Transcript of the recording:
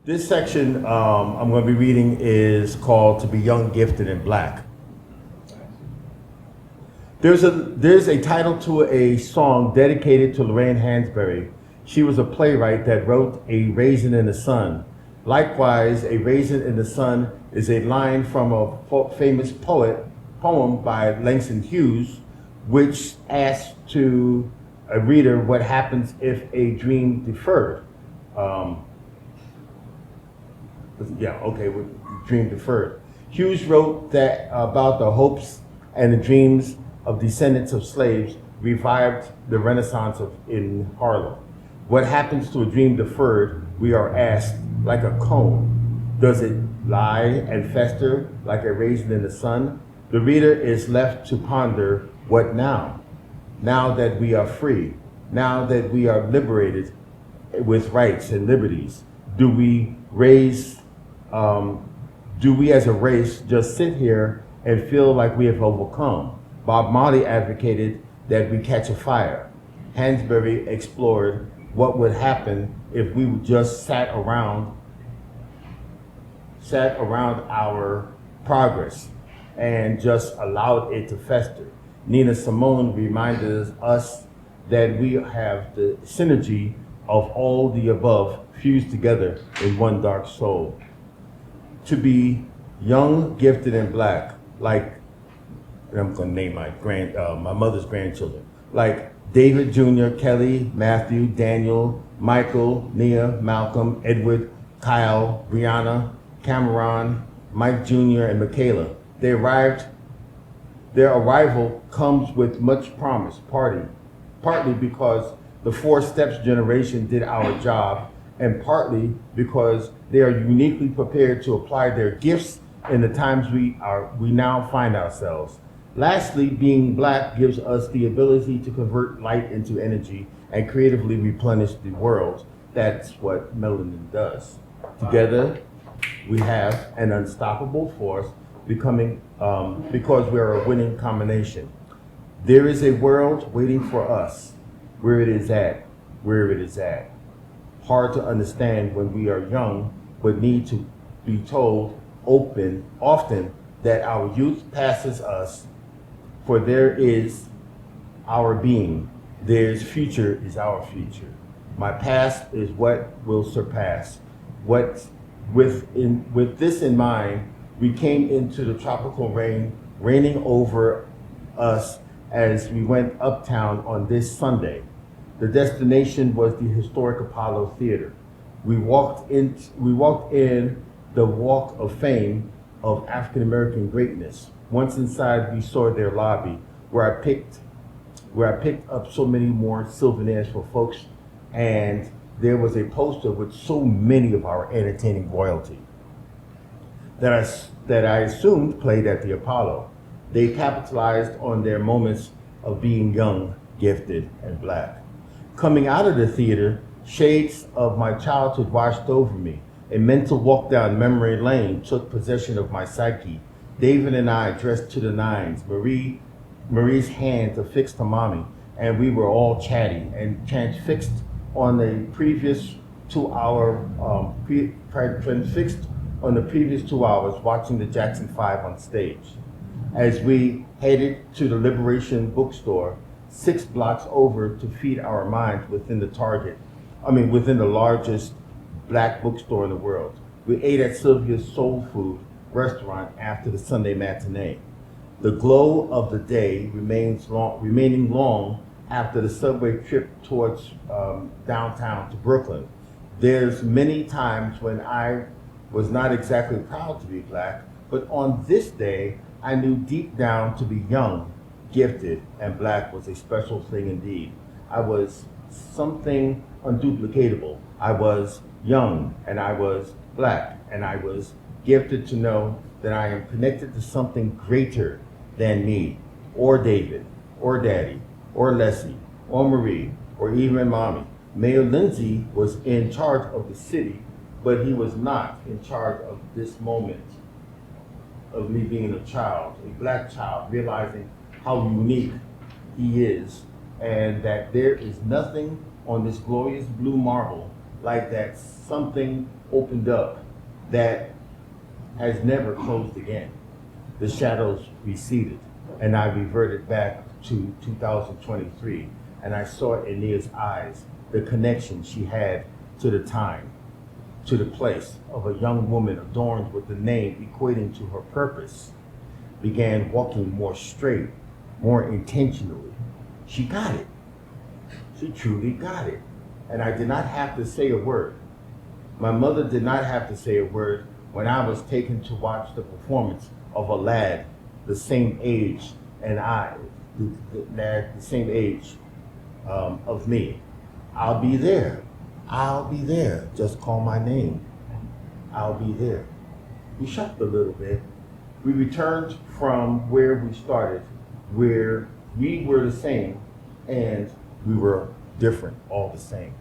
This section I'm going to be reading is called "To Be Young, Gifted, and Black." There's a title to a song dedicated to Lorraine Hansberry. She was a playwright that wrote A Raisin in the Sun. Likewise, A Raisin in the Sun is a line from a famous poem by Langston Hughes, which asks to a reader what happens if a dream deferred. With dream deferred. Hughes wrote that about the hopes and the dreams of descendants of slaves revived the Renaissance in Harlem. What happens to a dream deferred, we are asked, like a cone? Does it lie and fester like a raisin in the sun? The reader is left to ponder, what now? Now that we are free, now that we are liberated with rights and liberties, do we as a race just sit here and feel like we have overcome? Bob Marley advocated that we catch a fire. Hansberry explored what would happen if we just sat around our progress and just allowed it to fester. Nina Simone reminded us that we have the synergy of all the above fused together in one dark soul. To be young, gifted, and black, like, and I'm going to name my mother's grandchildren, like David Jr., Kelly, Matthew, Daniel, Michael, Nia, Malcolm, Edward, Kyle, Brianna, Cameron, Mike Jr., and Michaela. Their arrival comes with much promise, partly because the Four Steps generation did our job, and partly because they are uniquely prepared to apply their gifts in the times we now find ourselves. Lastly, being black gives us the ability to convert light into energy and creatively replenish the world. That's what melanin does. Together, we have an unstoppable force because we are a winning combination. There is a world waiting for us, where it is at. Hard to understand when we are young, but need to be told often that our youth passes us, for there is our being, there's future is our future. My past is what will surpass. With this in mind, we came into the tropical rain, raining over us as we went uptown on this Sunday. The destination was the historic Apollo Theater. We walked in the Walk of Fame of African American greatness. Once inside, we saw their lobby, where I picked up so many more souvenirs for folks, and there was a poster with so many of our entertaining royalty that I assumed played at the Apollo. They capitalized on their moments of being young, gifted, and black. Coming out of the theater, shades of my childhood washed over me. A mental walk down memory lane took possession of my psyche. David and I, dressed to the nines, Marie's hands affixed to mommy, and we were all chatty and transfixed on the previous 2 hours watching the Jackson 5 on stage. As we headed to the Liberation bookstore, 6 blocks over, to feed our minds within the largest black bookstore in the world. We ate at Sylvia's Soul Food restaurant after the Sunday matinee. The glow of the day remaining long after the subway trip towards downtown to Brooklyn. There's many times when I was not exactly proud to be black, but on this day, I knew deep down to be young, gifted, and black was a special thing indeed. I was something unduplicatable. I was young, and I was black, and I was gifted to know that I am connected to something greater than me, or David, or Daddy, or Leslie, or Marie, or even Mommy. Mayor Lindsay was in charge of the city, but he was not in charge of this moment of me being a child, a black child, realizing how unique he is, and that there is nothing on this glorious blue marble like that something opened up that has never closed again. The shadows receded, and I reverted back to 2023, and I saw in Nia's eyes the connection she had to the time, to the place of a young woman adorned with the name equating to her purpose, began walking more straight, more intentionally. She got it. She truly got it. And I did not have to say a word. My mother did not have to say a word when I was taken to watch the performance of a lad the same age and the same age of me. I'll be there. I'll be there. Just call my name. I'll be there. We shopped a little bit. We returned from where we started, where we were the same and we were different all the same.